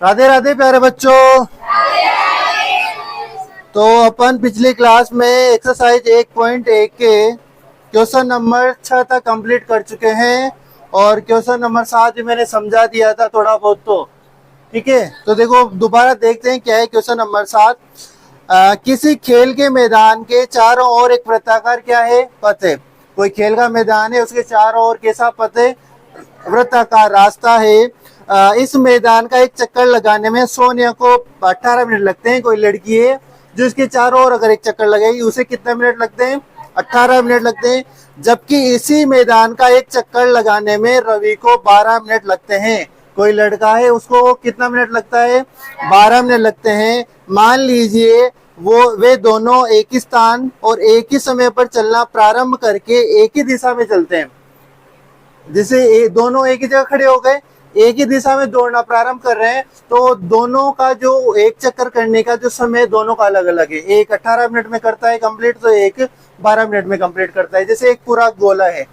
राधे राधे प्यारे बच्चों। तो अपन पिछली क्लास में एक्सरसाइज 1.1 के क्वेश्चन नंबर 6 तक कंप्लीट कर चुके हैं और क्वेश्चन नंबर 7 भी मैंने समझा दिया था थोड़ा बहुत। तो ठीक है, तो देखो दोबारा देखते हैं क्या है क्वेश्चन नंबर 7। किसी खेल के मैदान के चारों ओर एक वृत्ताकार क्या है, पथ है। कोई खेल का मैदान है, उसके चारों ओर कैसा पथ है, वृत्ताकार रास्ता है। इस मैदान का एक चक्कर लगाने में सोनिया को 18 मिनट लगते हैं। कोई लड़की है जो इसके चारों ओर अगर एक चक्कर लगाएगी उसे कितने मिनट लगते हैं, 18 मिनट लगते हैं। जबकि इसी मैदान का एक चक्कर लगाने में रवि को 12 मिनट लगते हैं। कोई लड़का है, उसको कितना मिनट लगता है, 12 मिनट लगते हैं। मान लीजिए वे दोनों एक ही स्थान और एक ही समय पर चलना प्रारंभ करके एक ही दिशा में चलते हैं। जैसे दोनों एक ही जगह खड़े हो गए, एक ही दिशा में दौड़ना प्रारंभ कर रहे हैं, तो दोनों का जो एक चक्कर करने का जो समय दोनों का अलग अलग है। एक 18 मिनट में करता है कंप्लीट, तो एक 12 मिनट में कंप्लीट करता है। जैसे एक पूरा गोला है,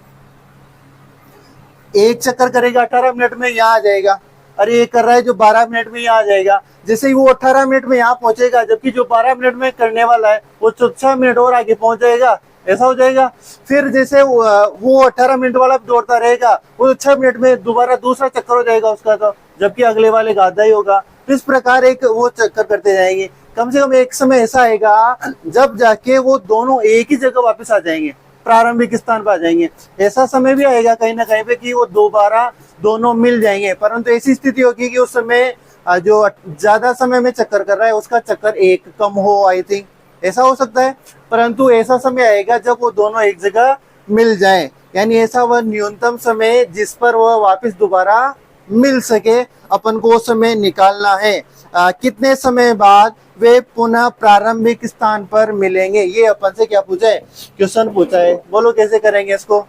एक चक्कर करेगा 18 मिनट में यहाँ आ जाएगा, अरे ये कर रहा है जो 12 मिनट में यहाँ आ जाएगा। जैसे ही वो 18 मिनट में यहाँ पहुंचेगा, जबकि जो 12 मिनट में करने वाला है वो 6 मिनट और आगे पहुंच जाएगा, ऐसा हो जाएगा। फिर जैसे वो 18 मिनट वाला दौड़ता रहेगा, वो 6 मिनट में दोबारा दूसरा चक्कर हो जाएगा उसका, तो जबकि अगले वाले का आधा ही होगा। तो इस प्रकार एक वो चक्कर करते जाएंगे। कम से कम एक समय ऐसा आएगा जब जाके वो दोनों एक ही जगह वापस आ जाएंगे, प्रारंभिक स्थान पर आ जाएंगे। ऐसा समय भी आएगा कहीं ना कहीं पे कि वो दोबारा दोनों मिल जाएंगे, परंतु ऐसी स्थिति होगी कि उस समय जो ज्यादा समय में चक्कर कर रहा है उसका चक्कर एक कम हो, आई थिंक ऐसा हो सकता है। परंतु ऐसा समय आएगा जब वो दोनों एक जगह मिल जाएं, यानी ऐसा वह न्यूनतम समय जिस पर वह वापस दोबारा मिल सके, अपन को वो समय निकालना है। कितने समय बाद वे पुनः प्रारंभिक स्थान पर मिलेंगे, ये अपन से क्या पूछा है, क्वेश्चन पूछा है। बोलो कैसे करेंगे इसको,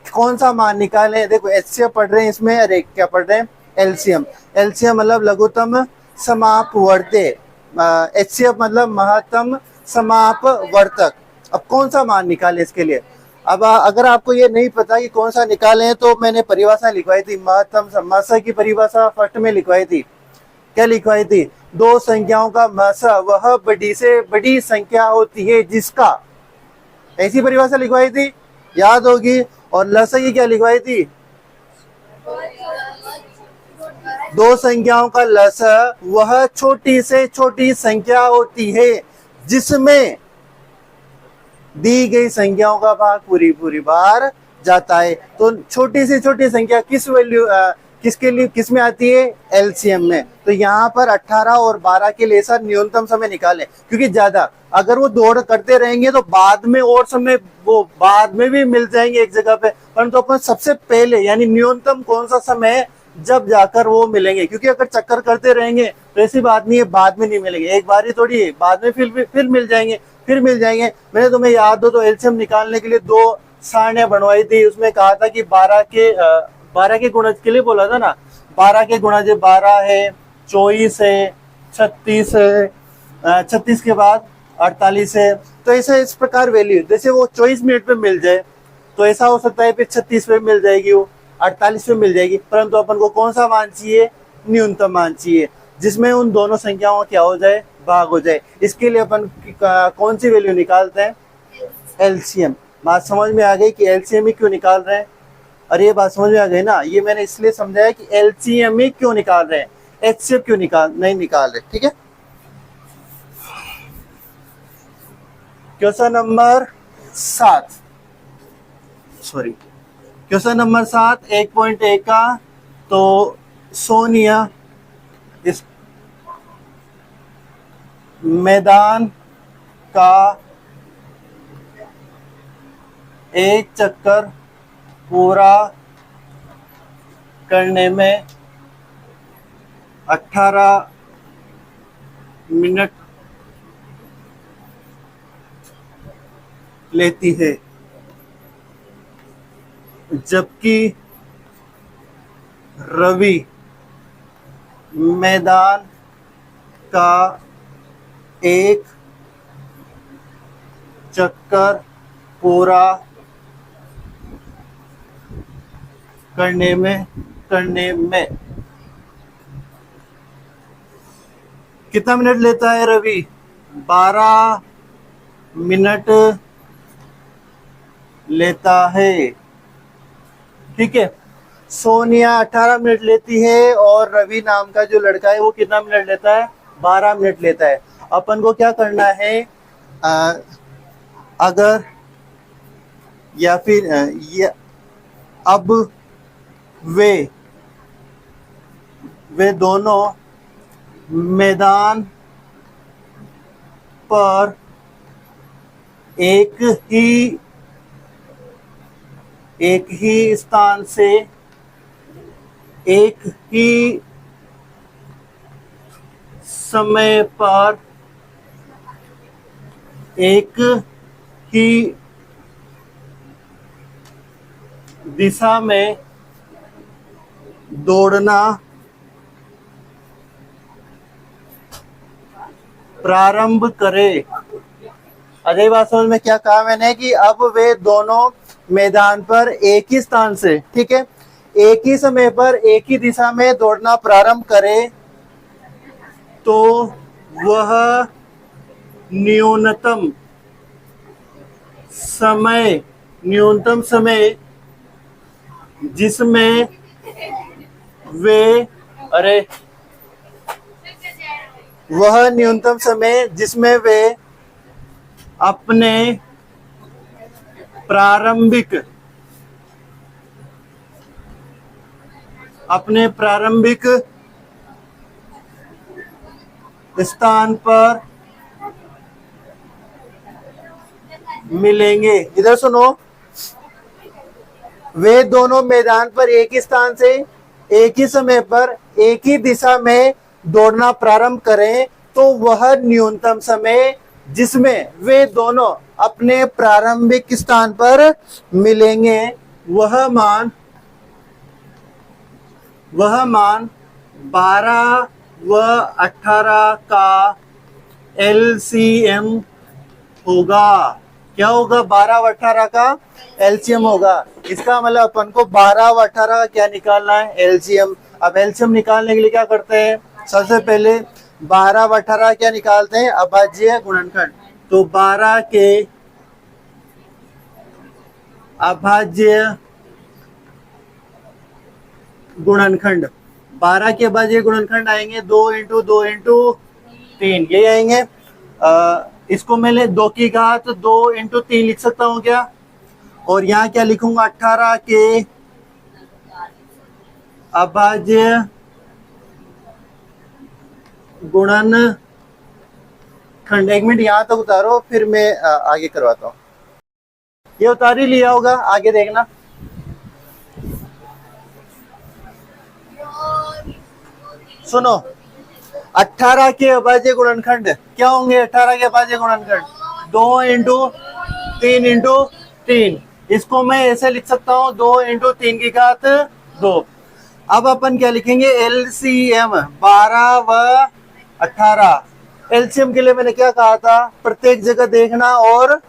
कौन सा मान निकालें। देखो एचसीएफ पढ़ रहे हैं इसमें, अरे क्या पढ़ रहे हैं, एलसीएम। एलसीएम मतलब लघुत्तम समापवर्ती, एचसीएफ मतलब महत्तम समापवर्तक। अब कौन सा मान निकाले इसके लिए। अब अगर आपको ये नहीं पता कि कौन सा निकालें, तो मैंने परिभाषा लिखवाई थी, महत्तम मस की परिभाषा फर्स्ट में लिखवाई थी। क्या लिखवाई थी, दो संख्याओं का मस वह बड़ी से बड़ी संख्या होती है जिसका, ऐसी परिभाषा लिखवाई थी, याद होगी। और लस की क्या लिखवाई थी, दो संख्याओं का लस वह छोटी से छोटी संख्या होती है जिसमें दी गई संख्याओं का भाग पूरी पूरी बार जाता है। तो छोटी से छोटी संख्या किस वैल्यू किसके लिए किस में आती है, एलसीएम में। तो यहाँ पर 18 और 12 के लिए ऐसा न्यूनतम समय निकालें, क्योंकि ज्यादा अगर वो दौड़ करते रहेंगे तो बाद में और समय वो बाद में भी मिल जाएंगे एक जगह पे, परंतु अपन सबसे पहले यानी न्यूनतम कौन सा समय जब जाकर वो मिलेंगे। क्योंकि अगर चक्कर करते रहेंगे तो ऐसी बात नहीं है बाद में नहीं मिलेंगे, एक बार ही थोड़ी है, बाद में फिर मिल जाएंगे, फिर मिल जाएंगे। मैंने तुम्हें याद हो तो एलसीएम निकालने के लिए 2 सारणी बनवाई थी। उसमें कहा था कि 12 के गुणज के लिए बोला था ना, 12 के गुणज 12 है, 24 है, 36 है, 36 के बाद 48 है। तो ऐसा इस प्रकार वैल्यू, जैसे वो 24 मिनट में मिल जाए तो ऐसा हो सकता है फिर 36 में मिल जाएगी, वो 48 में मिल जाएगी। परंतु अपन को कौन सा मान चाहिए, न्यूनतम मान चाहिए जिसमें उन दोनों संख्याओं क्या हो जाए, भाग हो जाए। इसके लिए अपन कौन सी वैल्यू निकालते हैं, एलसीएम। बात समझ में आ गई कि एलसीएम ही क्यों निकाल रहे हैं। अरे ये बात समझ में आ गई ना, ये मैंने इसलिए समझाया कि एलसीएम ही क्यों निकाल रहे हैं, एचसीएफ क्यों नहीं निकाल रहे। ठीक है, question number 7, sorry question number 7 1.1 का। तो सोनिया इस मैदान का एक चक्कर पूरा करने में 18 मिनट लेती है, जबकि रवि मैदान का एक चक्कर पूरा करने में कितना मिनट लेता है रवि? 12 मिनट लेता है। ठीक है, सोनिया 18 मिनट लेती है और रवि नाम का जो लड़का है वो कितना मिनट लेता है? 12 मिनट लेता है। अपन को क्या करना है, अगर या फिर ये अब वे दोनों मैदान पर एक ही स्थान से एक ही समय पर एक ही दिशा में दौड़ना प्रारंभ करे। अजय बात समझ में क्या कहा मैंने कि अब वे दोनों मैदान पर एक ही स्थान से, ठीक है, एक ही समय पर एक ही दिशा में दौड़ना प्रारंभ करे तो वह न्यूनतम समय जिसमें वे अरे वह न्यूनतम समय जिसमें वे अपने प्रारंभिक स्थान पर मिलेंगे। इधर सुनो, वे दोनों मैदान पर एक ही स्थान से एक ही समय पर एक ही दिशा में दौड़ना प्रारंभ करें तो वह न्यूनतम समय जिसमें वे दोनों अपने प्रारंभिक स्थान पर मिलेंगे वह मान 12 व 18 का एलसीएम होगा। क्या होगा? 12 व 18 का एलसीएम होगा। इसका मतलब अपन को 12 व 18 का क्या निकालना है? एलसीएम। अब एलसीएम निकालने के लिए क्या करते हैं? सबसे पहले 12 व 18 क्या निकालते हैं? अभाज्य गुणनखंड। तो 12 के अभाज्य गुणनखंड, 12 के अभाज्य गुणनखंड आएंगे 2 इंटू 2 इंटू 3, ये आएंगे। इसको मैं 2 की घात 2 इंटू 3 लिख सकता हूँ क्या? और यहाँ क्या लिखूंगा? 18 के अभाज्य गुणनखंड। 1 मिनट यहाँ तक उतारो, फिर मैं आगे करवाता हूँ। ये उतार ही लिया होगा, आगे देखना। सुनो, 18 के अभाज्य गुणनखंड क्या होंगे? 18 के अभाज्य गुणनखंड 2 इंटू 3 इंटू 3। इसको मैं ऐसे लिख सकता हूँ 2 इंटू 3 की घात 2। अब अपन क्या लिखेंगे? एलसीएम 12 व 18। एलसीएम के लिए मैंने क्या कहा था? प्रत्येक जगह देखना और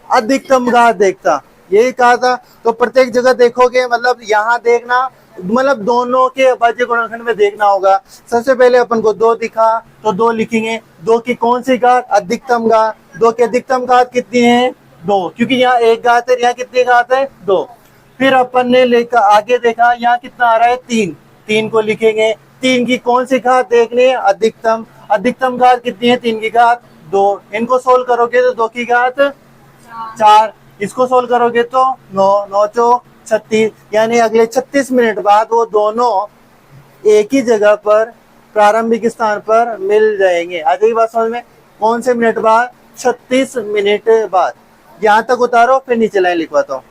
अधिकतम घात देखता, यही कहा था। तो प्रत्येक जगह देखोगे मतलब यहाँ देखना, मतलब दोनों के अभाज्य गुणनखंड में देखना होगा। सबसे पहले अपन को 2 दिखा तो 2 लिखेंगे। 2 की कौन सी घात? अधिकतम घात। 2 की अधिकतम घात कितनी है? 2, क्योंकि यहाँ एक घात है, यहाँ कितनी घात है? 2। फिर अपन ने लेकर आगे देखा, यहाँ कितना आ रहा है? 3। 3 को लिखेंगे। 3 की कौन सी घात देखनी है? अधिकतम। अधिकतम घात कितनी है? 3 की घात 2। इनको सोल्व करोगे तो 2 की घात 4। इसको सोल्व करोगे तो 9 9 चौक 36, यानी अगले 36 मिनट बाद वो दोनों एक ही जगह पर प्रारंभिक स्थान पर मिल जाएंगे। आ जाएगी बात समझ में? कौन से मिनट बाद? 36 मिनट बाद। यहाँ तक उतारो, फिर नीचे लाइन लिखवाता हूँ।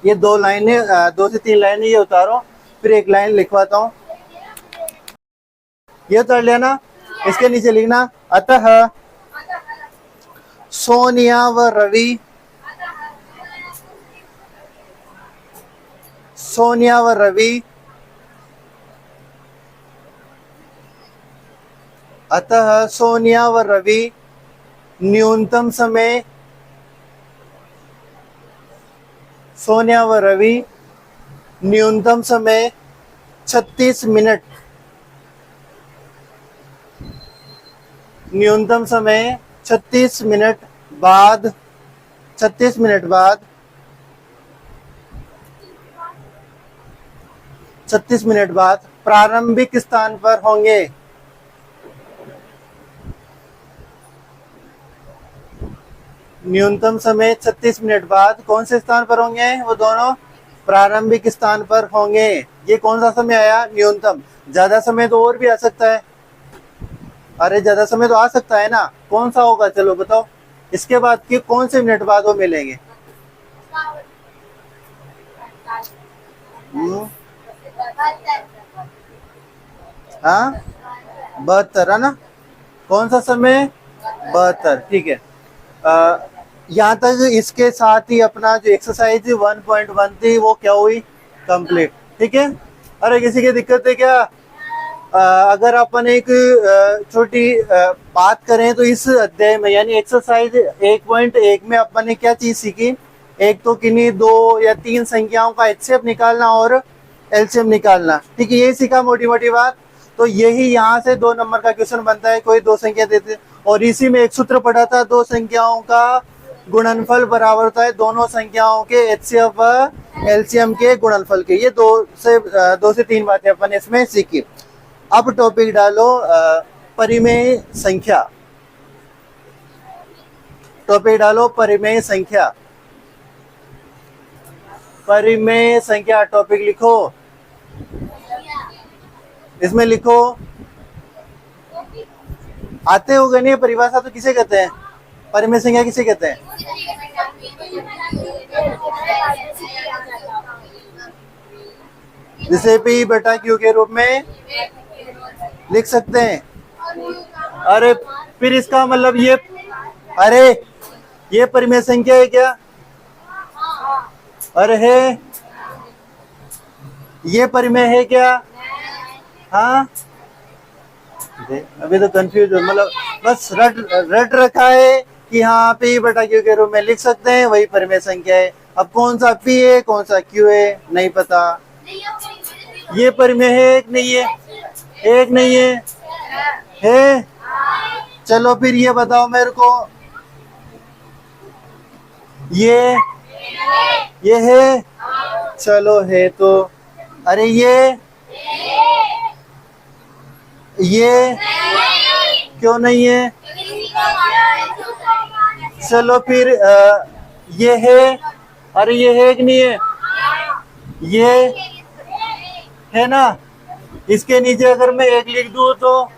ये 2 लाइनें, 2 से 3 लाइनें ये उतारो, फिर एक लाइन लिखवाता हूँ। ये उतार लिया ना? इसके नीचे लिखना अतः सोनिया व रवि अतः सोनिया व रवि न्यूनतम समय 36 मिनट न्यूनतम समय 36 मिनट बाद 36 मिनट बाद 36 मिनट बाद प्रारंभिक स्थान पर होंगे। न्यूनतम समय 36 मिनट बाद कौन से स्थान पर होंगे? वो दोनों प्रारंभिक स्थान पर होंगे। ये कौन सा समय आया? न्यूनतम। ज्यादा समय तो और भी आ सकता है। अरे ज्यादा समय तो आ सकता है ना, कौन सा होगा? चलो बताओ। इसके बाद कि कौन से मिनट बाद वो मिलेंगे? हाँ 72 है ना। कौन सा समय? 72। ठीक है। यहाँ तक इसके साथ ही अपना जो एक्सरसाइज 1.1 थी वो क्या हुई? कंप्लीट। ठीक है। अरे किसी की दिक्कत है क्या? अगर अपन एक छोटी बात करें तो इस अध्याय में यानी एक्सरसाइज 1.1 में अपन ने क्या चीज सीखी? एक तो किन्हीं 2 या 3 संख्याओं का एचसीएफ निकालना और एलसीएम निकालना। ठीक है, ये सीखा मोटी मोटी बात। तो यही यहाँ से 2 नंबर का क्वेश्चन बनता है। कोई 2 संख्या देते और इसी में एक सूत्र पढ़ा था, 2 संख्याओं का गुणनफल बराबर होता है दोनों संख्याओं के एचसीएफ एलसीएम के गुणनफल के। ये 2 से 3 बातें अपन इसमें सीखी। अब टॉपिक डालो परिमेय संख्या। टॉपिक डालो परिमेय संख्या। परिमेय संख्या टॉपिक लिखो। इसमें लिखो। आते होगा नहीं परिभाषा तो किसे कहते हैं? परिमेय संख्या किसे कहते हैं? जिसे पी बटा क्यू के रूप में लिख सकते हैं। अरे फिर इसका मतलब ये, अरे ये परिमेय संख्या है क्या? अरे है, ये परिमेय है क्या? हाँ अभी तो कंफ्यूज हो, मतलब बस रट रखा है कि हाँ पी बटा क्यू के रूप में लिख सकते हैं, वही परिमेय संख्या है। अब कौन सा पी है कौन सा क्यू है नहीं पता। ये परिमेय है एक नहीं है? एक नहीं है, है? चलो फिर ये बताओ मेरे को, ये है? चलो है तो। अरे ये क्यों नहीं है? चलो फिर ये है? अरे ये है कि नहीं है? ये है ना। इसके नीचे अगर मैं 1 लिख दूं तो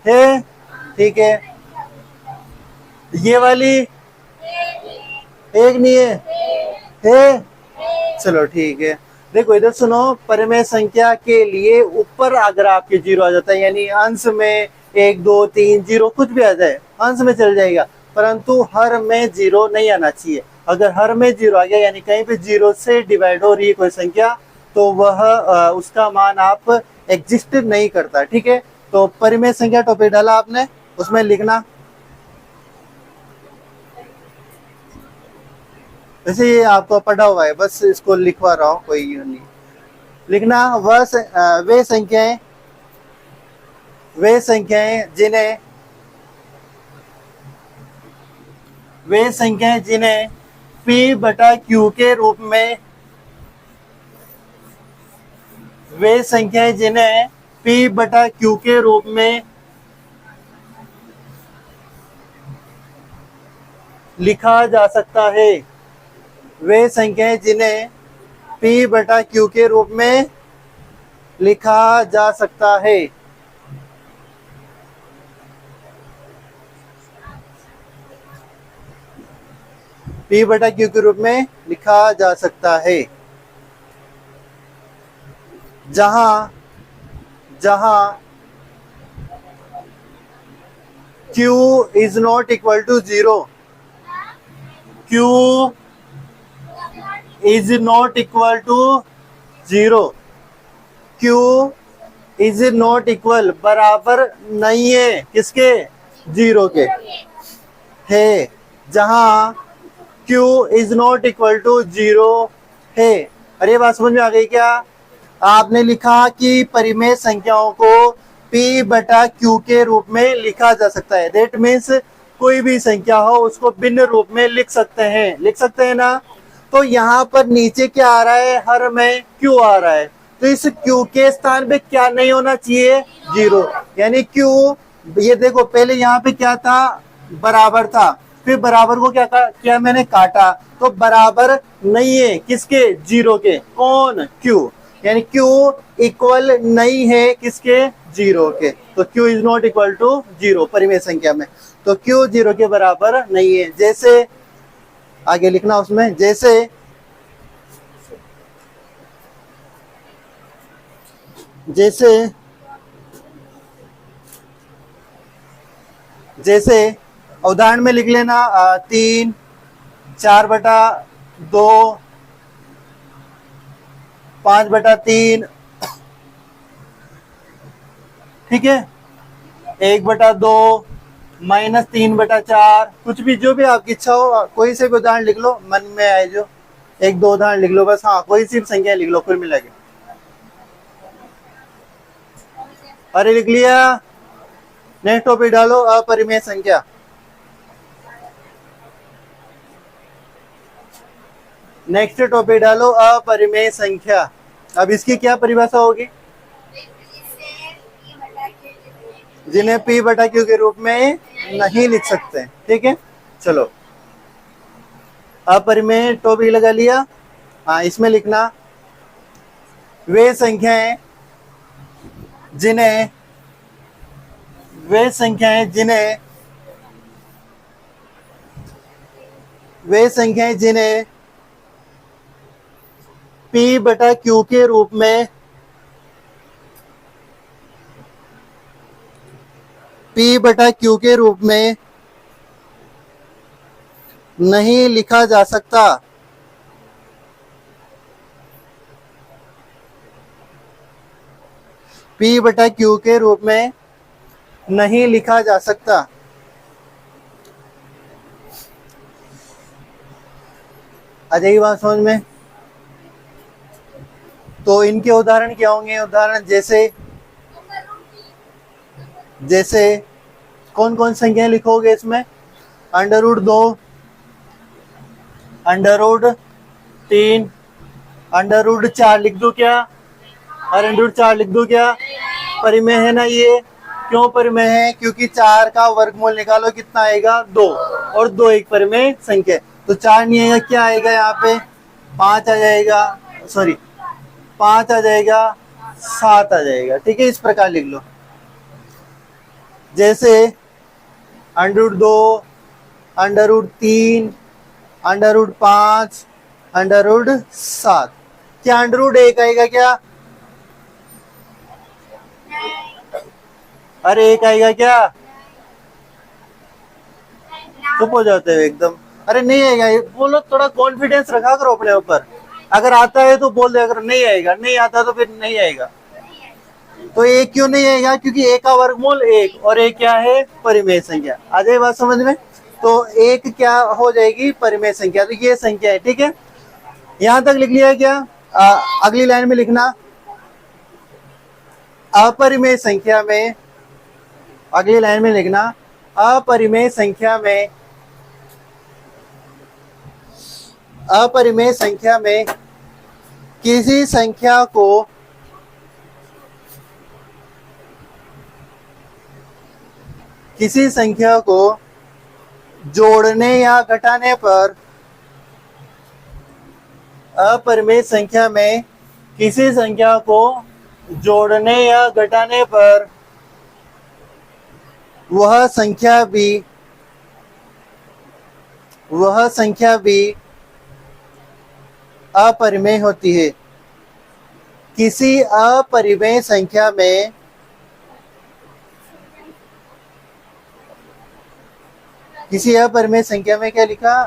है। ठीक है। ये वाली एक नहीं है? चलो ठीक है। देखो इधर सुनो, परिमेय संख्या के लिए ऊपर अगर आपके 0 आ जाता है यानी अंश में 1 2 3 0 कुछ भी आ जाए अंश में चल जाएगा, परंतु हर में 0 नहीं आना चाहिए। अगर हर में 0 आ गया यानी कहीं पे 0 से डिवाइड हो रही है कोई संख्या तो वह उसका मान आप एग्जिस्ट नहीं करता। ठीक है। तो परिमेय संख्या टॉपिक डाला आपने, उसमें लिखना। वैसे ये आपको पढ़ा हुआ है, बस इसको लिखवा रहा हूँ, कोई नहीं लिखना। वे संख्याएं जिन्हें P बटा Q के रूप में, वे संख्याएं जिन्हें P बटा Q के रूप में लिखा जा सकता है। वे संख्याएं जिन्हें P बटा Q के रूप में लिखा जा सकता है। P बटा Q के रूप में लिखा जा सकता है। जहां Q is not equal to 0, Q is not equal to 0, Q is not equal बराबर नहीं है किसके? 0 के है। जहां Q is not equal to 0 है। अरे बात समझ में आ गई क्या? आपने लिखा कि परिमेय संख्याओं को P बटा Q के रूप में लिखा जा सकता है। दैट मीन्स कोई भी संख्या हो उसको भिन्न रूप में लिख सकते हैं ना। तो यहाँ पर नीचे क्या आ रहा है, हर में Q आ रहा है, तो इस Q के स्थान पे क्या नहीं होना चाहिए, 0। यानी Q, ये देखो पहले यहाँ पे क्या था, बराबर था, फिर बराबर को क्या मैंने काटा, तो बराबर नहीं है किसके, 0 के। कौन, Q। यानी Q इक्वल नहीं है किसके, 0 के। तो Q is not equal to 0 परिमेय संख्या में। तो Q 0 के बराबर नहीं है। जैसे आगे लिखना उसमें, जैसे उदाहरण में लिख लेना 3, 4/2, 5/3, ठीक है, 1/2, -3/4, कुछ भी, जो भी आपकी इच्छा हो, कोई से भी उदाहरण लिख लो, मन में आए जो, 1-2 उदाहरण लिख लो बस। हाँ, कोई सी संख्या लिख लो, कुल मिला के। अरे लिख लिया, नेक्स्ट टॉपिक डालो, अपरिमेय संख्या। नेक्स्ट टॉपिक डालो, अपरिमेय संख्या। अब इसकी क्या परिभाषा होगी, जिन्हें P बटा Q के रूप में नहीं लिख सकते, ठीक है। चलो, अपरिमेय टॉपिक लगा लिया। हाँ, इसमें लिखना वे संख्याएं जिन्हें P बटा Q के रूप में नहीं लिखा जा सकता। P बटा Q के रूप में नहीं लिखा जा सकता। आ जाएगी बात समझ में। तो इनके उदाहरण क्या होंगे, उदाहरण जैसे कौन कौन संख्याएं लिखोगे इसमें, √2, √3, √4 लिख दो क्या, और √4 लिख दो क्या, परिमेय है ना ये। क्यों परिमेय है, क्योंकि 4 का वर्गमूल निकालो कितना आएगा, 2, और 2 एक परिमेय संख्या। तो 4 नहीं आएगा, क्या आएगा यहाँ पे, 5 आ जाएगा, 5 आ जाएगा, 7 आ जाएगा, ठीक है। इस प्रकार लिख लो, जैसे √2, √3, √5, √7। क्या √1 आएगा क्या, अरे 1 आएगा क्या, चुप हो जाते हो एकदम। अरे नहीं आएगा, बोलो, थोड़ा कॉन्फिडेंस रखा करो अपने ऊपर। अगर आता है तो बोल दे, अगर नहीं आएगा, नहीं आता तो फिर नहीं आएगा। तो 1 क्यों नहीं आएगा, क्योंकि 1 का वर्गमूल 1, और 1 क्या है, परिमेय संख्या। आ जाए बात समझ में। तो 1 क्या हो जाएगी, परिमेय संख्या। तो ये संख्या है, ठीक है। यहां तक लिख लिया क्या, अगली लाइन में लिखना, अपरिमेय संख्या में, अगली लाइन में लिखना, अपरिमेय संख्या में किसी संख्या को जोड़ने या घटाने पर, अपरिमेय संख्या में किसी संख्या को जोड़ने या घटाने पर वह संख्या भी अपरिमेय होती है। किसी अपरिमेय संख्या में क्या लिखा,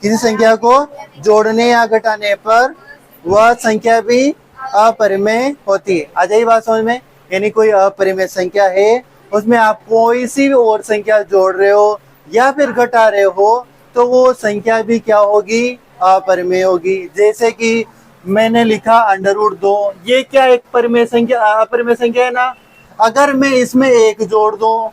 किसी संख्या को जोड़ने या घटाने पर वह संख्या भी अपरिमेय होती है। आ जाइए बात समझ में। यानी कोई अपरिमेय संख्या है, उसमें आप कोई सी भी और संख्या जोड़ रहे हो या फिर घटा रहे हो, तो वो संख्या भी क्या होगी, अपरिमेय होगी। जैसे कि मैंने लिखा √2। ये क्या एक परिमेय संख्या अपरिमेय संख्या है ना। अगर मैं इसमें एक जोड़ दूं,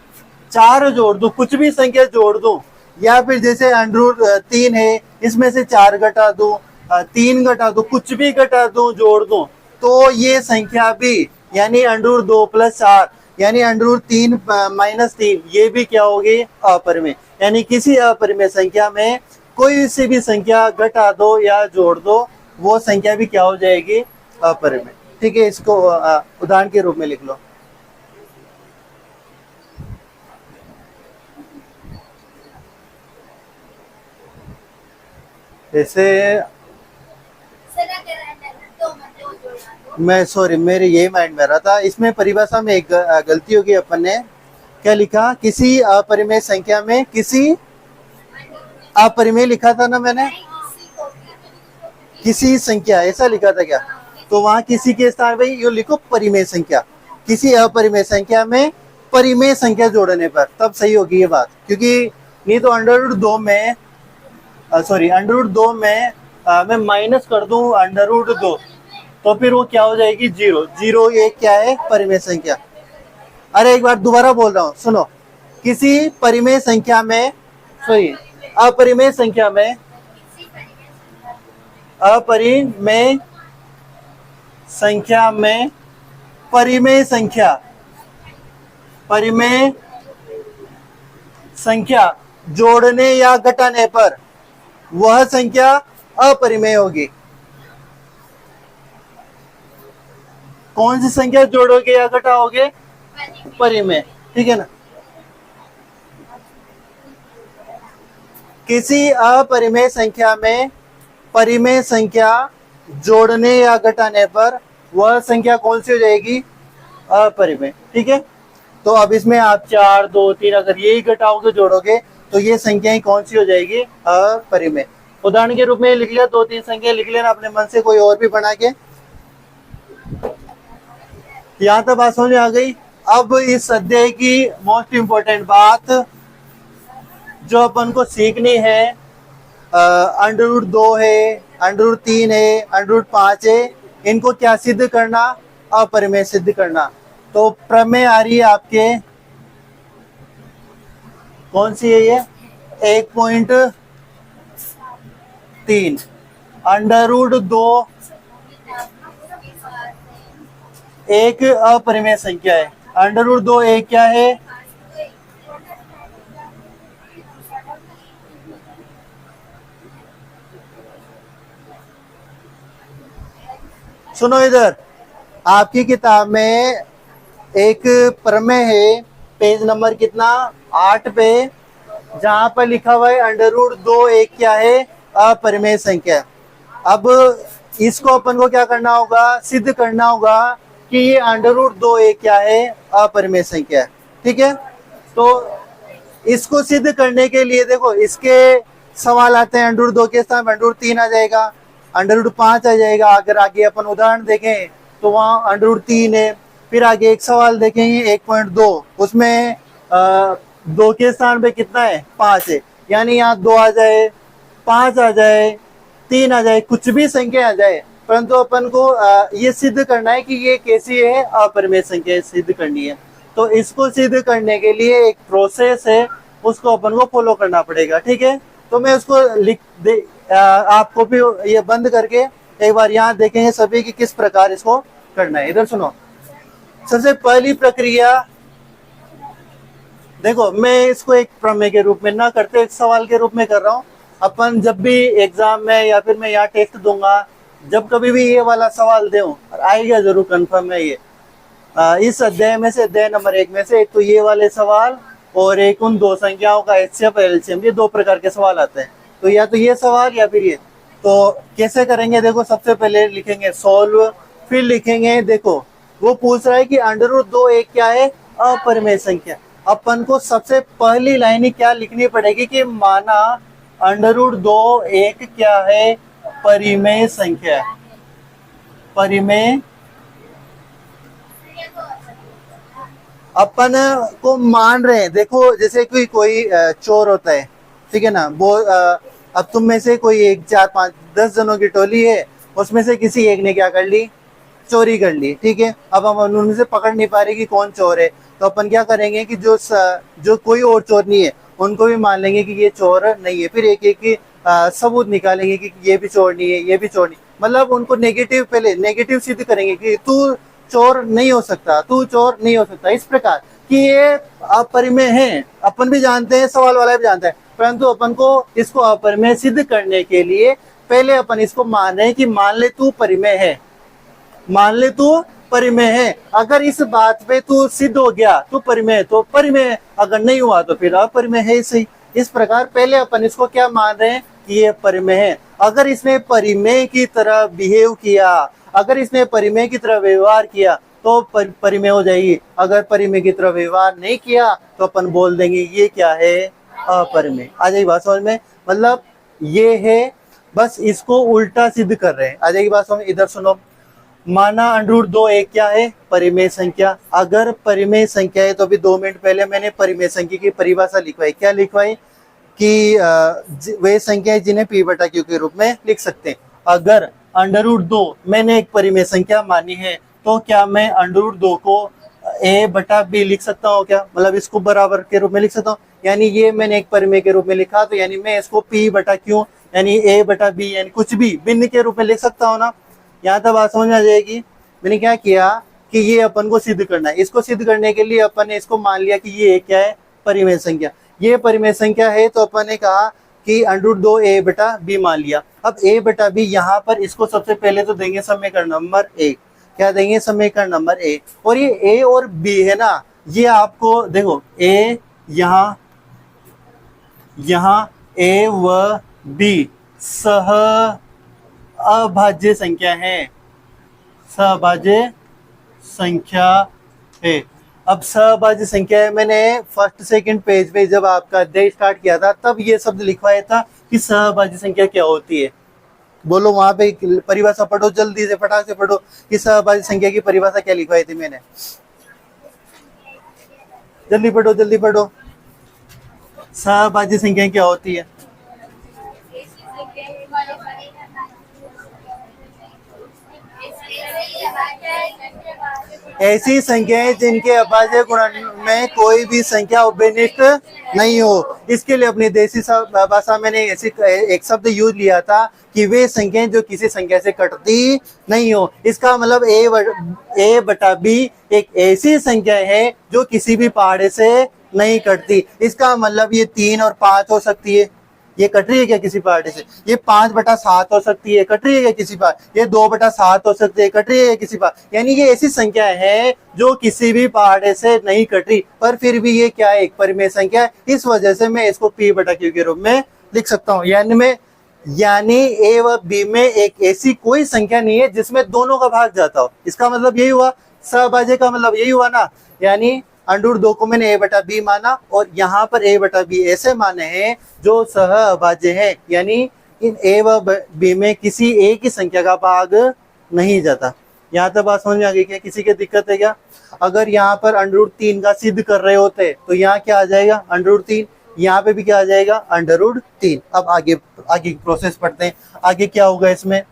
चार जोड़ दूं, कुछ भी संख्या जोड़ दूं, या फिर जैसे √3 है, इसमें से चार घटा दूं, तीन घटा दूं, कुछ भी घटा दूं, जोड़ दूं, तो ये संख्या भी यानी √2 + 4 यानी √3 - 3 ये भी क्या होगी अपरिमेय। यानी किसी अपरिमेय संख्या में कोई सी भी संख्या घटा दो या जोड़ दो, वो संख्या भी क्या हो जाएगी अपरिमेय। ठीक है, इसको उदाहरण के रूप में लिख लो। जैसे मैं सॉरी मेरे यही माइंड में रहा था, इसमें परिभाषा में एक गलती होगी। अपन ने क्या लिखा, किसी अपरिमेय संख्या में किसी अपरिमेय लिखा था ना मैंने, किसी संख्या ऐसा लिखा था क्या। तो वहां किसी के स्थान पे यू लिखो परिमेय संख्या, किसी अपरिमेय संख्या में परिमेय संख्या जोड़ने पर, तब सही होगी ये बात। क्योंकि नहीं तो √2 में √2 में मैं माइनस कर दूं √2, तो फिर वो क्या हो जाएगी 0। 0 ये क्या है परिमेय संख्या। अरे एक बार दोबारा बोल रहा हूँ सुनो, किसी परिमेय संख्या में अपरिमेय संख्या में अपरिमेय संख्या में परिमेय संख्या जोड़ने या घटाने पर वह संख्या अपरिमेय होगी। कौन सी संख्या जोड़ोगे या घटाओगे, परिमेय। ठीक है ना। किसी अपरिमेय संख्या में परिमेय संख्या जोड़ने या घटाने पर वह संख्या कौन सी हो जाएगी अपरिमेय। ठीक है, तो अब इसमें आप 4, 2, 3 अगर यही घटाओगे जोड़ोगे तो ये संख्याएं कौन सी हो जाएगी अपरिमेय। उदाहरण के रूप में लिख लिया, 2-3 संख्या लिख लेना अपने मन से, कोई और भी बना के। यहाँ तक बात समझ में आ गई। अब इस अध्याय की मोस्ट इंपोर्टेंट बात जो अपन को सीखनी है, √2 है, √3 है, √5 है, इनको क्या सिद्ध करना, अपरिमेय सिद्ध करना। तो प्रमेय आ रही है आपके, कौन सी है ये 1.3। √2 एक अपरिमेय संख्या है, √2 एक क्या है, सुनो इधर आपकी किताब में एक प्रमेय है, पेज नंबर कितना 8 पे, जहां पर लिखा हुआ है √2 एक क्या है अपरिमेय संख्या। अब इसको अपन को क्या करना होगा, सिद्ध करना होगा कि ये √2 एक क्या है अपरिमेय संख्या है। ठीक है, तो इसको सिद्ध करने के लिए देखो इसके सवाल आते हैं, √2 के स्थान √3 आ जाएगा, √5 आ जाएगा। अगर आगे अपन उदाहरण देखें तो वहाँ √3 है। फिर आगे एक सवाल देखेंगे 1.2, उसमें 2 के स्थान पे कितना है 5 है, यानी यहाँ 2 आ जाए, 5 आ जाए, 3 आ जाए, कुछ भी संख्या आ जाए, परंतु अपन को ये सिद्ध करना है कि ये कैसी है अपरिमेय संख्या सिद्ध करनी है। तो इसको सिद्ध करने के लिए एक प्रोसेस है, उसको अपन को फॉलो करना पड़ेगा। ठीक है, तो मैं उसको लिख दे, आपको भी ये बंद करके एक बार यहाँ देखेंगे सभी कि किस प्रकार इसको करना है। इधर सुनो, सबसे पहली प्रक्रिया देखो, मैं इसको एक प्रमेय के रूप में ना करते एक सवाल के रूप में कर रहा हूँ। अपन जब भी एग्जाम में या फिर मैं यहाँ टेस्ट दूंगा, जब कभी भी ये वाला सवाल दूं, आएगा जरूर कंफर्म है ये, इस अध्याय में से अध्याय नंबर 1 में से एक तो ये वाले सवाल और एक उन दो संख्याओं का एचसीएफ एलसीएम, ये 2 प्रकार के सवाल आते हैं। तो या तो ये सवाल या फिर ये। तो कैसे करेंगे, देखो सबसे पहले लिखेंगे सोल्व, फिर लिखेंगे, देखो वो पूछ रहा है कि √2 एक क्या है अपरिमेय संख्या। अपन को सबसे पहली लाइन ही क्या लिखनी पड़ेगी कि माना √2 एक क्या है परिमेय संख्या, परिमेय अपन को मान रहे हैं। देखो जैसे कोई चोर होता है, ठीक है ना, वो अब तुम में से कोई 1, 4, 5, 10 जनों की टोली है उसमें से किसी एक ने क्या कर ली, चोरी कर ली, ठीक है। अब हम उनमें से पकड़ नहीं पा रहे कि कौन चोर है, तो अपन क्या करेंगे कि जो कोई और चोर नहीं है उनको भी मान लेंगे कि ये चोर नहीं है, फिर एक एक की सबूत निकालेंगे कि ये भी चोर नहीं है, ये भी चोर नहीं, मतलब उनको नेगेटिव, पहले नेगेटिव सिद्ध करेंगे कि तू चोर नहीं हो सकता, तू चोर नहीं हो सकता, इस प्रकार कि ये अपरिमेय है। अपन भी जानते हैं, सवाल वाला भी जानता है, परंतु अपन को इसको अपरिमेय सिद्ध करने के लिए पहले अपन इसको मान रहे हैं कि मान ले तू परिमेय है, मान ले तू परिमेय है। अगर इस बात पे तू सिद्ध हो गया तू परिमेय, तो परिमेय, अगर नहीं हुआ तो फिर अपरिमेय है सही। इस प्रकार पहले अपन इसको क्या मान रहे हैं कि ये परिमेय है। अगर इसने परिमेय की तरह बिहेव किया, अगर इसने परिमेय की तरह व्यवहार किया तो परिमेय हो जाएगी। अगर परिमेय की तरह व्यवहार नहीं किया तो अपन बोल देंगे ये क्या है, अपरिमेय। आ जाएगी बात समझ में, मतलब ये है, बस इसको उल्टा सिद्ध कर रहे हैं। आ जाएगी बात समझ। इधर सुनो, माना √2 एक क्या है, परिमेय संख्या। अगर परिमेय संख्या है तो अभी 2 मिनट पहले मैंने परिमेय संख्या की परिभाषा लिखवाई। क्या लिखवाई कि वे संख्याएं जिन्हें p/q के रूप में लिख सकते हैं। अगर √2 मैंने एक परिमेय संख्या मानी है तो क्या मैं √2 को a/b लिख सकता हूँ क्या, मतलब इसको बराबर के रूप में लिख सकता हूँ। यानी ये मैंने एक परिमेय के रूप में लिखा, तो यानी मैं इसको p/q यानी a/b यानी कुछ भी भिन्न के रूप में लिख सकता हूँ ना। यहाँ तक बात समझ में आ जाएगी। मैंने क्या किया कि ये अपन को सिद्ध करना है। इसको सिद्ध करने के लिए अपन ने इसको मान लिया कि ये क्या है, परिमेय संख्या। ये परिमेय संख्या है तो अपन ने कहा कि √2 a/b मान लिया। अब a/b यहाँ पर इसको सबसे पहले तो देंगे समीकरण नंबर 1। क्या देंगे, समीकरण नंबर 1। और ये a और b है ना, ये आपको देखो a यहाँ a व b सह अभाज्य संख्या है, सहभाज्य संख्या है। अब सहभाज्य संख्या है, मैंने फर्स्ट सेकंड पेज पे जब आपका अध्याय स्टार्ट किया था तब ये शब्द लिखवाया था कि सहभाज्य संख्या क्या होती है। बोलो वहां पे परिभाषा पढ़ो, जल्दी से फटाक से पढ़ो कि सहभाज्य संख्या की परिभाषा क्या लिखवाई थी मैंने। जल्दी पढ़ो, जल्दी पढ़ो। सहभाज्य संख्या क्या होती है? ऐसी संख्याएं जिनके अभाज्य गुणन में कोई भी संख्या उभयनिष्ठ नहीं हो। इसके लिए अपनी देसी भाषा में ऐसी एक शब्द यूज लिया था कि वे संख्याएं जो किसी संख्या से कटती नहीं हो। इसका मतलब a/b एक ऐसी संख्या है जो किसी भी पहाड़े से नहीं कटती। इसका मतलब ये 3 और 5 हो सकती है, ये कट रही है क्या किसी पहाड़े से? ये 5/7 हो सकती है, कट रही है क्या किसी पार? ये 2/7 हो सकती है, कट रही है किसी पार? यानी ये ऐसी संख्या है जो किसी भी पहाड़े से नहीं कट रही, पर फिर भी ये क्या है, एक परिमेय संख्या है। इस वजह से मैं इसको p/q के रूप में लिख सकता हूँ। यानी a व b में एक ऐसी कोई संख्या नहीं है जिसमें दोनों का भाग जाता हो। इसका मतलब यही हुआ, सहभाज्य का मतलब यही हुआ ना। यानी √2 को मैंने a/b माना और यहाँ पर a/b ऐसे माने हैं जो सह अभाज्य है, यानी इन a व b में किसी एक ही संख्या का भाग नहीं जाता। यहाँ तक बात समझ में आ गई क्या? किसी की दिक्कत है क्या? अगर यहाँ पर √3 का सिद्ध कर रहे होते तो यहाँ क्या आ जाएगा, √3। यहाँ पे भी क्या आ जाएगा, √3। अब आगे प्रोसेस पढ़ते हैं। आगे क्या होगा इसमें,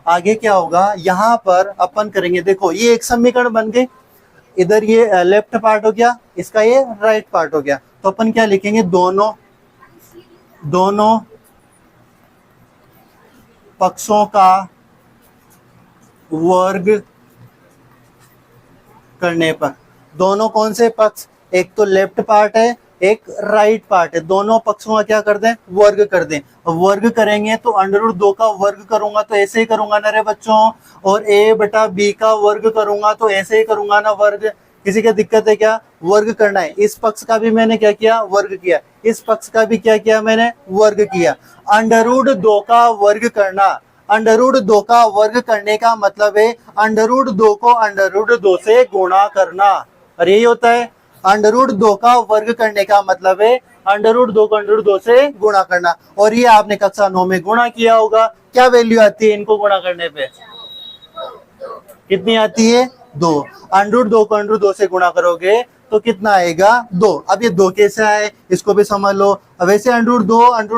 आगे क्या होगा, यहाँ पर अपन करेंगे, देखो ये एक समीकरण बन गए। इधर ये लेफ्ट पार्ट हो गया, इसका ये राइट पार्ट हो गया। तो अपन क्या लिखेंगे, दोनों पक्षों का वर्ग करने पर, दोनों कौन से पक्ष, एक तो लेफ्ट पार्ट है, एक राइट पार्ट है, दोनों पक्षों का क्या कर दें, वर्ग कर दें। वर्ग करेंगे तो √2 का वर्ग करूंगा तो ऐसे ही करूंगा ना रे बच्चों, और a/b का वर्ग करूंगा तो ऐसे ही करूंगा ना वर्ग। किसी का दिक्कत है क्या? वर्ग करना है। इस पक्ष का भी मैंने क्या किया, वर्ग किया। इस पक्ष का भी क्या किया मैंने, वर्ग किया। √2 का वर्ग करना, √2 का वर्ग करने का मतलब है √2 को √2 से गुणा करना। और यही होता है, √2 का वर्ग करने का मतलब है √2 को √2 से गुणा करना। और ये आपने कक्षा 9 में गुणा किया होगा। क्या वैल्यू आती है इनको गुणा करने पे? कितनी आती है, 2। √2 को √2 से गुणा करोगे तो कितना आएगा 2। अब ये 2 कैसे आए इसको भी समझ लो। अब वैसे अंडर रूट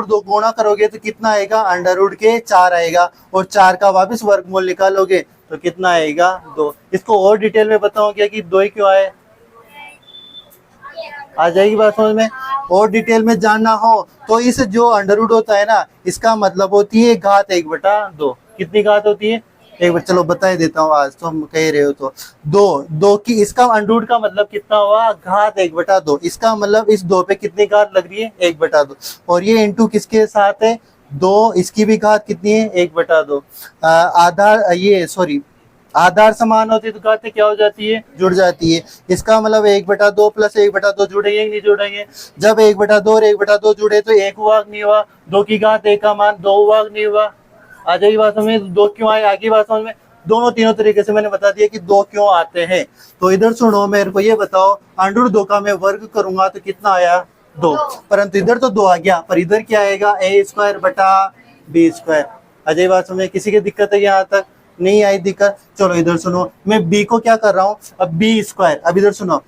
2 गुणा करोगे तो कितना आएगा, अंडर रूट के 4 आएगा, और 4 का वापस वर्गमूल निकालोगे तो कितना आएगा 2। इसको और डिटेल में बताऊं क्या कि 2 ही क्यों आए, आ जाएगी बात समझ में। और डिटेल में जानना हो तो इस जो अंडर रूट होता है ना, इसका मतलब होती है घात 1/2। कितनी घात होती है, एक बार चलो बता ही देता हूँ, आज तो हम कह रहे हो तो 2 की इसका अंडर रूट का मतलब कितना हुआ, घात 1/2। इसका मतलब इस 2 पे कितनी घात लग रही है, 1/2। और ये इंटू किसके साथ है 2, इसकी भी घात कितनी है 1/2। आधार ये सॉरी आधार समान होती है तो घातें क्या हो जाती है, जुड़ जाती है। इसका मतलब 1/2 प्लस 1/2 जुड़ेंगे नहीं जुड़ेंगे। जब 1/2 और 1/2 जुड़े तो 1 हुआ नहीं हुआ, 2 की घात 1 का मान 2 हुआ नहीं हुआ। आ जाएगी बात समझ में, 2 क्यों आए आगे बात समझ में। दोनों तीनों तरीके से मैंने बता दिया कि 2 क्यों आते हैं। तो इधर सुनो, मेरे को ये बताओ, अंडर रूट 2 का मैं वर्ग करूंगा तो कितना आया 2, परंतु इधर तो 2 आ गया, पर इधर क्या आएगा a²/b²। आ जाएगी बात समझ में, किसी की दिक्कत है यहाँ तक, नहीं आई दिक्कत। चलो इधर सुनो, मैं b को क्या कर रहा हूँ, अब b²। अब इधर सुनो,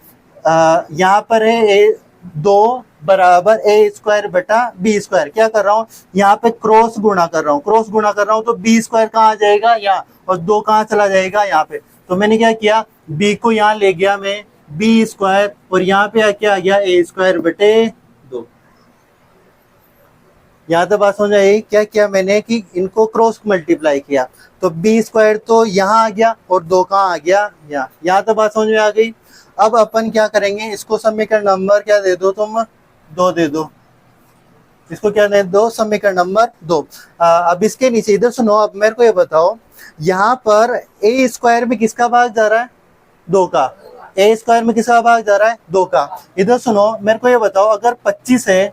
यहाँ पर है 2 बराबर a²/b²। क्या कर रहा हूँ, यहाँ पे क्रॉस गुणा कर रहा हूँ, क्रॉस गुणा कर रहा हूँ तो b² कहाँ आ जाएगा यहाँ, और 2 कहाँ चला जाएगा यहाँ पे। तो मैंने क्या किया, b को यहाँ ले गया मैं b², और यहाँ पे क्या आ गया a²/2। यहाँ तक बात समझ आई। क्या किया मैंने कि इनको क्रॉस मल्टीप्लाई किया, तो b² तो यहाँ आ गया और 2 कहाँ आ गया यहाँ। यहाँ तक बात समझ में आ गई। अब अपन क्या करेंगे, इसको समीकरण नंबर क्या दे दो तुम, 2 दे दो। इसको क्या दे दो, समीकरण नंबर 2। अब इसके नीचे इधर सुनो, अब मेरे को ये बताओ, यहाँ पर a² में किसका भाग जा रहा है, 2 का। a² में किसका भाग जा रहा है, 2 का। इधर सुनो, मेरे को ये बताओ, अगर 25 है,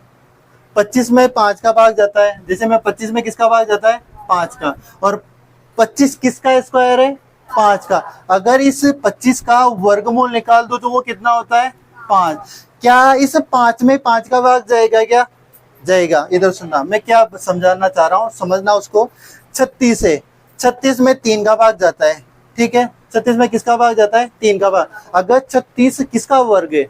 25 में 5 का भाग जाता है, जैसे मैं 25 में किसका भाग जाता है, 5 का, और 25 किसका स्क्वायर है, 5 का। अगर इस 25 का वर्गमूल निकाल दो तो वो कितना होता है, 5। क्या इस 5 में 5 का भाग जाएगा, क्या जाएगा। इधर सुनना, मैं क्या समझाना चाह रहा हूँ, समझना उसको। 36 है, 36 में 3 का भाग जाता है, ठीक है। 36 में किसका भाग जाता है, 3 का भाग। अगर 36 किसका वर्ग है,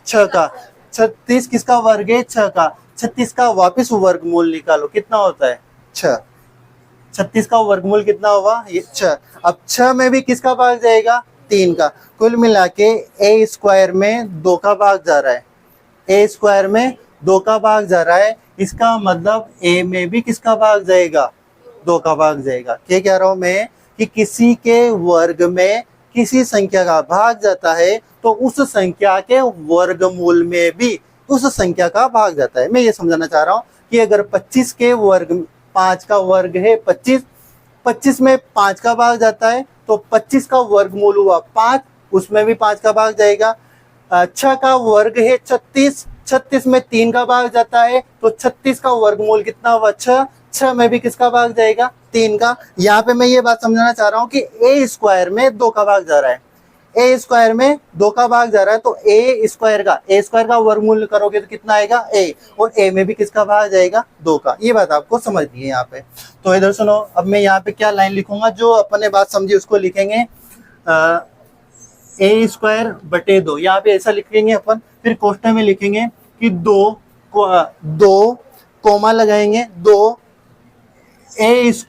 6 का। 36 किसका वर्ग है, 6 का। 36 का वापिस वर्गमूल निकालो, कितना होता है 6। 36 का वर्गमूल कितना हुआ, ये 6। अब 6 में भी किसका भाग जाएगा, 3 का। कुल मिला के a² में 2 का भाग जा रहा है, a² में 2 का भाग जा रहा है। इसका मतलब a में भी किसका भाग जाएगा, 2 का भाग जाएगा। क्या कह रहा हूं मैं, कि किसी के वर्ग में किसी संख्या का भाग जाता है तो उस संख्या के वर्गमूल में भी उस संख्या का भाग जाता है। मैं ये समझाना चाह रहा हूँ कि अगर 25 के वर्ग, 5 का वर्ग है 25, 25 में 5 का भाग जाता है तो 25 का वर्गमूल हुआ 5, उसमें भी 5 का भाग जाएगा। 6 का वर्ग है 36, 36 में 3 का भाग जाता है तो 36 का वर्गमूल कितना हुआ 6, 6 में भी किसका भाग जाएगा, 3 का। यहाँ पे मैं ये बात समझाना चाह रहा हूँ कि a² में 2 का भाग जा रहा है, a² में 2 का भाग जा रहा है, तो a² का वर्गमूल करोगे तो कितना आएगा a, और a में भी किसका भाग जाएगा 2 का। ये बात आपको समझनी है यहाँ पे। तो इधर सुनो, अब मैं यहाँ पे क्या लाइन लिखूंगा, जो अपने बात समझी उसको लिखेंगे a²/2। यहाँ पे ऐसा लिखेंगे अपन, फिर कोष्टक में लिखेंगे कि 2 कोमा लगाएंगे, 2 a²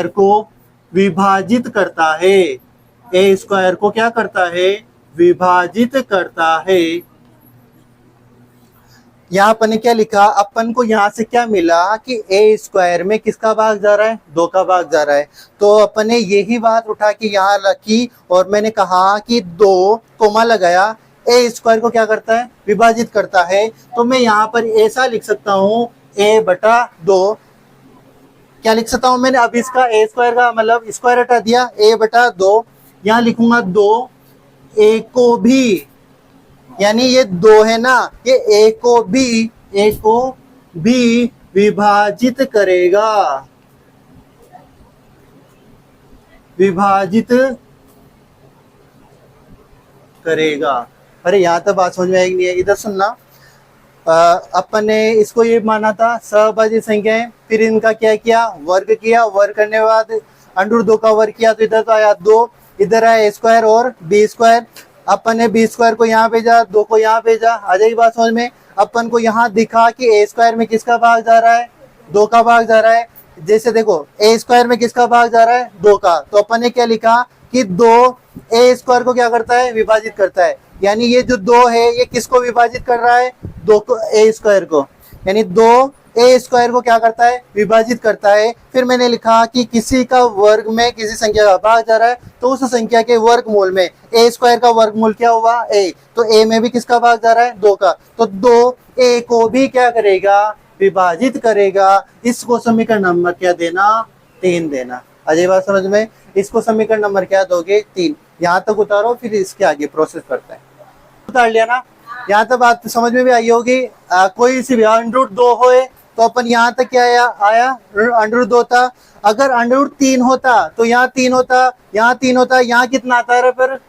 को विभाजित करता है, a² को क्या करता है, विभाजित करता है। यहाँ अपन ने क्या लिखा, अपन को यहाँ से क्या मिला कि a² में किसका भाग जा रहा है, 2 का भाग जा रहा है। तो अपन ने यही बात उठा के यहाँ रखी और मैंने कहा कि 2 कोमा लगाया, a² को क्या करता है, विभाजित करता है। तो मैं यहाँ पर ऐसा लिख सकता हूँ a/2। क्या लिख सकता हूँ मैंने, अब इसका a² का मतलब स्क्वायर हटा दिया, a/2। यहाँ लिखूंगा 2 a को भी, यानी ये 2 है ना, ये a को भी विभाजित करेगा, विभाजित करेगा। अरे यहाँ तक बात समझ में आएगी नहीं है। इधर सुनना, अपन ने इसको ये माना था सहभाज्य संख्याएं, फिर इनका क्या किया, वर्ग किया, वर्ग करने के बाद अंडर रूट 2 का वर्ग किया तो इधर तो आया 2, इधर आया a² और b²। अपन ने बी स्क्वायर को यहाँ भेजा, 2 को यहाँ भेजा, आ जाएगी बात समझ में। अपन को यहाँ दिखा कि ए स्क्वायर में किसका भाग जा रहा है, 2 का भाग जा रहा है। जैसे देखो ए स्क्वायर में किसका भाग जा रहा है, 2 का, तो अपन ने क्या लिखा कि 2 ए स्क्वायर को क्या करता है, विभाजित करता है। यानी ये जो 2 है ये किसको विभाजित कर रहा है, 2 को, ए स्क्वायर को। यानी 2 ए स्क्वायर को क्या करता है, विभाजित करता है। फिर मैंने लिखा कि किसी का वर्ग में किसी संख्या का भाग जा रहा है तो उस संख्या के वर्गमूल में ए स्क्वायर का वर्गमूल क्या हुआ, ए। तो ए में भी किसका भाग जा रहा है, 2 का, तो 2 ए को भी क्या करेगा, विभाजित करेगा। इसको समीकरण नंबर क्या देना, 3 देना। अजय बात समझ में। इसको समीकरण नंबर क्या दोगे, 3। यहाँ तक उतारो, फिर इसके आगे प्रोसेस करते हैं। उतार लिया ना, यहाँ तक बात समझ में भी आई होगी। कोई सी भी √2 होए तो अपन यहाँ तक क्या आया, √2 था। अगर √3 होता तो यहाँ 3 होता, यहाँ 3 होता, यहाँ कितना आता है, फिर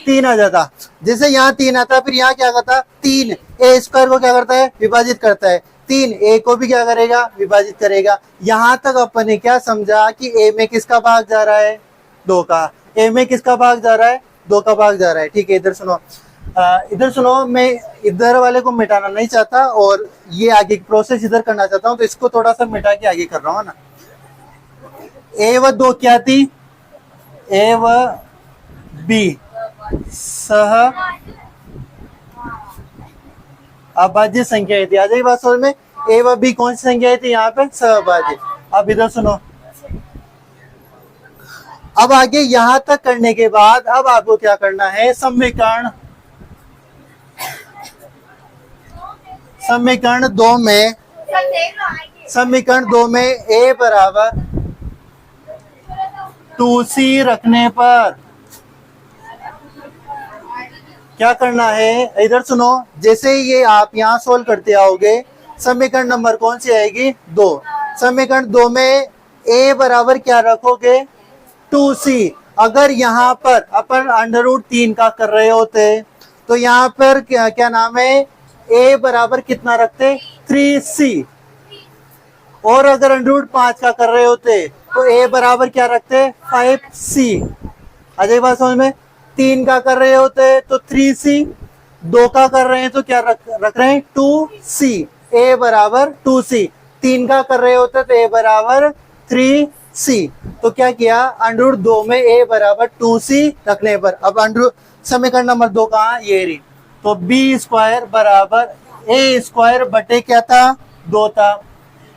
3 आ जाता। जैसे यहाँ 3 आता, फिर यहाँ क्या करता, 3 ए स्क्वायर को क्या करता है, विभाजित करता है। 3 ए को भी क्या करेगा, विभाजित करेगा। यहाँ तक अपन ने क्या समझा कि ए में किसका भाग जा रहा है, 2 का। ए में किसका भाग जा रहा है, 2 का भाग जा रहा है। ठीक है, इधर सुनो, इधर सुनो, मैं इधर वाले को मिटाना नहीं चाहता और ये आगे प्रोसेस इधर करना चाहता हूँ, तो इसको थोड़ा सा मिटा के आगे कर रहा हूँ ना। ए व 2 क्या थी, ए व बी सह अभाज्य संख्या थी। आ जाएगी बात समझ में। ए व बी कौन सी संख्या थी, यहाँ पे सहअभाज्य। अब इधर सुनो, अब आगे यहां तक करने के बाद अब आपको क्या करना है, समीकरण 2 में, समीकरण 2 में ए बराबर 2c रखने पर क्या करना है, इधर सुनो। जैसे ही ये आप यहाँ सोल्व करते आओगे, समीकरण नंबर कौन सी आएगी, 2। समीकरण 2 में ए बराबर क्या रखोगे, 2c। अगर यहाँ पर अपन √3 का कर रहे होते तो यहाँ पर क्या नाम है, a बराबर कितना रखते, 3c। और अगर √5 का कर रहे होते तो a बराबर क्या रखते, 5c। आ जाएगी बात समझ में। 3 का कर रहे होते तो 3c, 2 का कर रहे हैं तो क्या रख रहे हैं, 2c। a बराबर 2c। 3 का कर रहे होते तो a बराबर 3c। तो क्या किया, √2 में a बराबर 2c रखने पर अब समीकरण नंबर 2 कहाँ, ये रही। तो बी स्क्वायर बराबर ए स्क्वायर बटे क्या था, 2 था।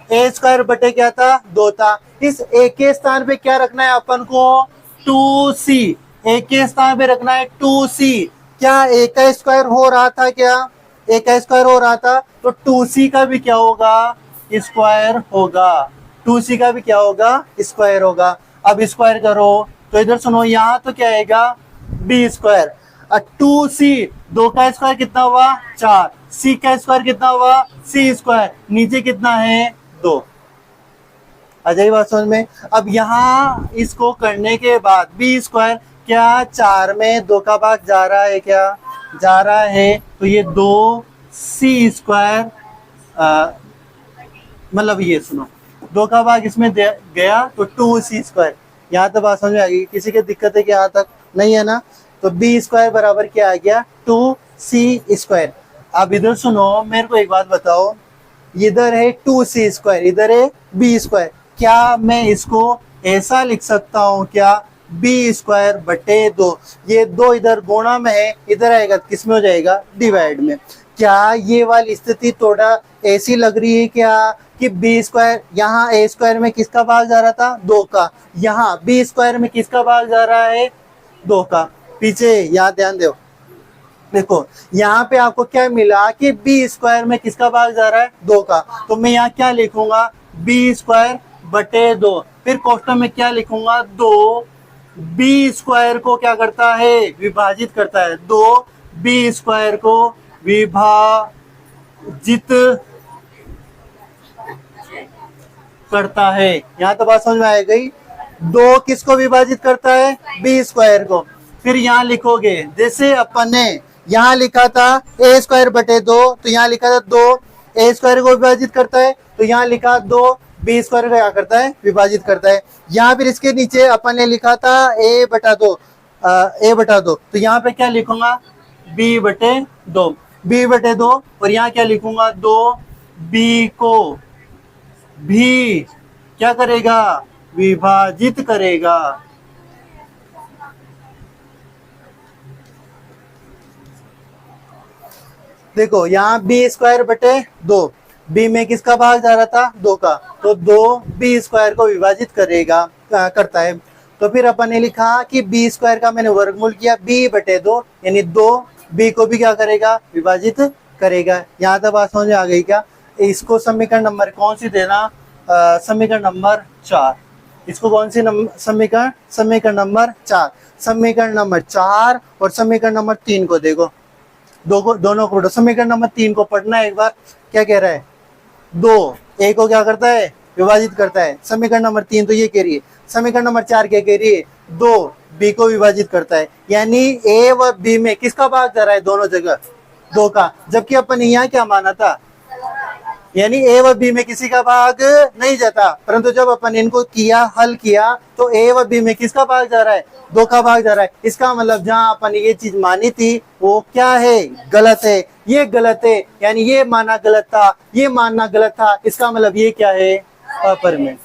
ए स्क्वायर बटे क्या था, 2 था। इस ए के स्थान पे क्या रखना है अपन को, 2c। ए के स्थान पे रखना है 2c। क्या ए का स्क्वायर हो रहा था, क्या ए का स्क्वायर हो रहा था, तो 2c का भी क्या होगा, स्क्वायर होगा। 2c का भी क्या होगा, स्क्वायर होगा। अब स्क्वायर करो तो इधर सुनो, यहाँ तो क्या आएगा, बी स्क्वायर। 2c, 2 का स्क्वायर कितना हुआ, 4। c का स्क्वायर कितना हुआ, c स्क्वायर। नीचे कितना है, 2। आ जाएगी बात समझ में। अब यहाँ इसको करने के बाद बी स्क्वायर, क्या 4 में 2 का भाग जा रहा है, क्या जा रहा है, तो ये 2c स्क्वायर, मतलब ये सुनो, 2 का भाग इसमें गया तो 2c स्क्वायर। यहाँ तक बात समझ में आ गई, किसी की दिक्कत है कि यहाँ तक नहीं है ना। तो बी स्क्वायर बराबर क्या आ गया, 2c स्क्वायर। अब इधर सुनो, मेरे को एक बात बताओ, इधर है 2c स्क्वायर, इधर है बी स्क्वायर। क्या मैं इसको ऐसा लिख सकता हूँ क्या, बी स्क्वायर बटे 2। ये 2 इधर गुणा में है, इधर आएगा किस में हो जाएगा, डिवाइड में। क्या ये वाली स्थिति थोड़ा ऐसी लग रही है क्या कि बी स्क्वायर, यहाँ ए स्क्वायर में किसका भाग जा रहा था, 2 का। यहाँ बी स्क्वायर में किसका भाग जा रहा है, 2 का। पीछे यहाँ ध्यान दो, देखो यहाँ पे आपको क्या मिला कि बी स्क्वायर में किसका भाग जा रहा है, 2 का। तो मैं यहाँ क्या लिखूंगा, बी स्क्वायर बटे 2। फिर क्वेश्चन में क्या लिखूंगा, 2 बी स्क्वायर को क्या करता है, विभाजित करता है। 2 बी स्क्वायर को विभाजित करता है। यहाँ तो बात समझ में आ गई। 2 किसको विभाजित करता है, बी स्क्वायर को। फिर यहाँ लिखोगे, जैसे अपन ने यहाँ लिखा था ए स्क्वायर बटे 2, तो यहाँ लिखा था 2 ए स्क्वायर को विभाजित करता है, तो यहाँ लिखा 2 बी स्क्वायर को क्या करता है, विभाजित करता है। यहाँ फिर इसके नीचे अपन ने लिखा था a बटा 2, ए बटा 2, तो यहाँ पे क्या लिखूंगा, बी बटे 2, बी बटे 2, और यहाँ क्या लिखूंगा, 2 बी को भी क्या करेगा, विभाजित करेगा। देखो यहाँ बी स्क्वायर बटे 2, बी में किसका भाग जा रहा था, 2 का, तो 2 बी स्क्वायर को विभाजित करेगा, करता है। तो फिर अपन ने लिखा कि बी स्क्वायर का मैंने वर्गमूल किया बी बटे 2, यानी 2 बी को भी क्या करेगा, विभाजित करेगा। यहाँ तक बात समझ में आ गई क्या। इसको समीकरण नंबर कौन सी देना, समीकरण नंबर 4। इसको कौन सी समीकरण, समीकरण नंबर 4, समीकरण नंबर 4 और समीकरण नंबर 3 को देखो, दोनों को पढ़ो। समीकरण नंबर 3 को पढ़ना है एक बार, क्या कह रहा है, 2 ए को क्या करता है, विभाजित करता है। समीकरण नंबर 3 तो ये कह रही है। समीकरण नंबर 4 क्या कह रही है, 2 बी को विभाजित करता है, यानी ए व बी में किसका भाग जा रहा है, दोनों जगह 2 का। जबकि अपन यहाँ क्या माना था, यानी ए व बी में किसी का भाग नहीं जाता, परंतु जब अपन इनको किया, हल किया, तो ए व बी में किसका भाग जा रहा है, 2 का भाग जा रहा है। इसका मतलब जहां अपन ये चीज मानी थी वो क्या है, गलत है, ये गलत है, यानी ये मानना गलत था, ये मानना गलत था। इसका मतलब ये क्या है, अपरिमेय।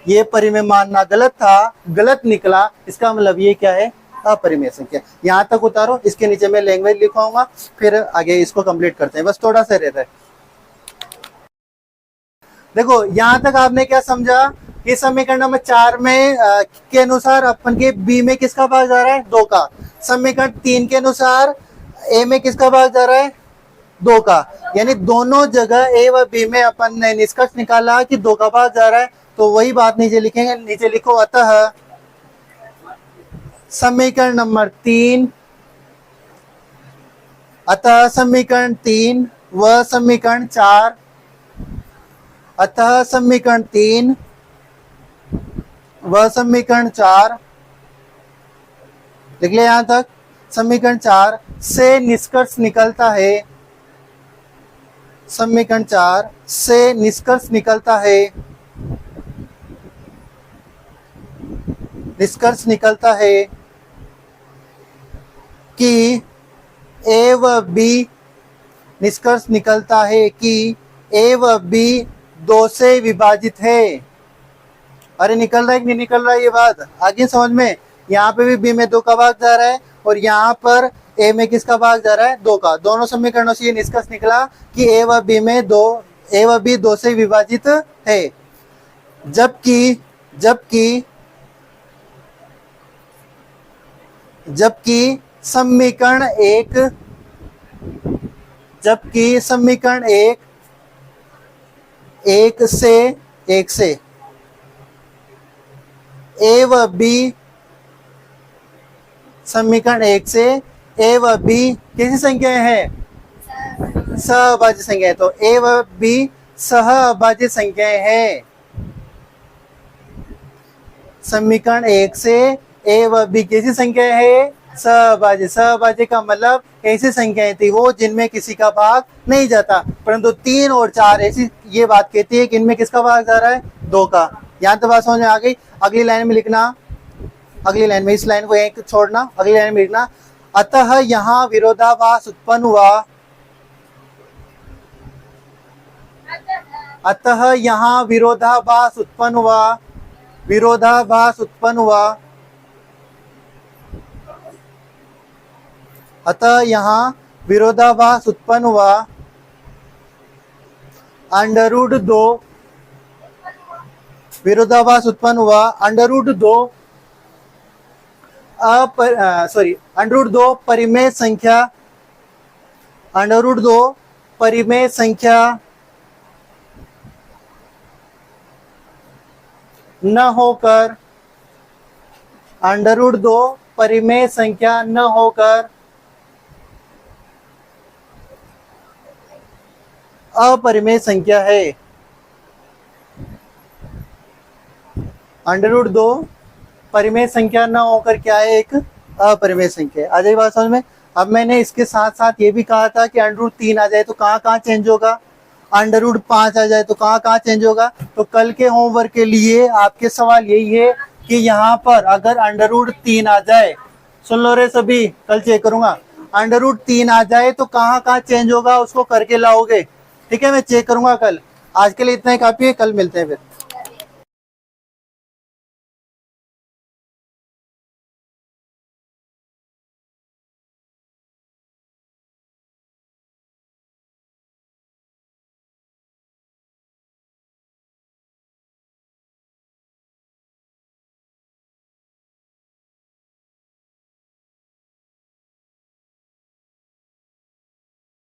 ये परिमेय मानना गलत था, गलत निकला, इसका मतलब ये क्या है, अपरिमेय संख्या। यहाँ तक उतारो, इसके नीचे मैं लैंग्वेज लिखवाऊंगा, फिर आगे इसको कंप्लीट करते हैं, बस थोड़ा सा रहता है। देखो यहाँ तक आपने क्या समझा कि समीकरण नंबर 4 में के अनुसार अपन के बी में किसका भाग जा रहा है, 2 का। समीकरण 3 के अनुसार ए में किसका भाग जा रहा है, 2 का, यानी दोनों जगह ए व बी में अपन ने निष्कर्ष निकाला कि 2 का भाग जा रहा है। तो वही बात नीचे लिखेंगे, नीचे लिखो, अतः समीकरण नंबर 3, अतः समीकरण 3 व समीकरण 4, अतः समीकरण 3 व समीकरण 4, लिख ले यहां तक। समीकरण 4 से निष्कर्ष निकलता है, समीकरण 4 से निष्कर्ष निकलता है, निष्कर्ष निकलता है कि ए व बी, निष्कर्ष निकलता है कि ए व बी 2 से विभाजित है। अरे निकल रहा है कि नहीं निकल रहा है, ये बात आगे समझ में। यहाँ पे भी बी में 2 का भाग जा रहा है और यहाँ पर ए में किसका भाग जा रहा है, 2 का। दोनों समीकरणों से ये निष्कर्ष निकला कि ए व बी में 2, ए व बी 2 से विभाजित है। जबकि जबकि जबकि समीकरण 1, जबकि समीकरण 1 से ए व बी, समीकरण 1 से ए व बी कैसी संख्याएं हैं, सहअभाज्य संख्याएं। तो ए व बी सहअभाज्य संख्याएं हैं। समीकरण 1 से ए व बी कैसी संख्याएं है, सहअभाज्य। सहअभाज्य का मतलब ऐसी संख्याएं थी वो जिनमें किसी का भाग नहीं जाता, परंतु 3 और 4 ऐसी ये बात कहती है कि इनमें किसका भाग जा रहा है, 2 का। यहाँ तो बात समझ में आ गई। अगली लाइन में लिखना, अगली लाइन में, इस लाइन को एक छोड़ना, अगली लाइन में लिखना, अतः यहाँ विरोधाभास उत्पन्न हुआ, अतः यहाँ विरोधाभास उत्पन्न हुआ, विरोधाभास उत्पन्न हुआ, अतः यहाँ विरोधाभास उत्पन्न हुआ। √2 विरोधाभास उत्पन्न हुआ, √2 √2 परिमेय संख्या, √2 परिमेय संख्या न होकर, √2 परिमेय संख्या न होकर अपरिमेय संख्या है। √2 परिमेय संख्या न होकर क्या है, एक अपरिमेय संख्या है। आ जाए बात समझ में। अब मैंने इसके साथ साथ ये भी कहा था कि √3 आ जाए तो कहाँ कहाँ चेंज होगा, √5 आ जाए तो कहाँ कहाँ चेंज होगा। तो कल के होमवर्क के लिए आपके सवाल यही है कि यहाँ पर अगर √3 आ जाए, सुन लो रे सभी, कल चेक करूंगा। √3 आ जाए तो कहाँ कहाँ चेंज होगा उसको करके लाओगे, ठीक है? मैं चेक करूंगा कल। आज के लिए इतना ही काफी है, कल मिलते हैं फिर।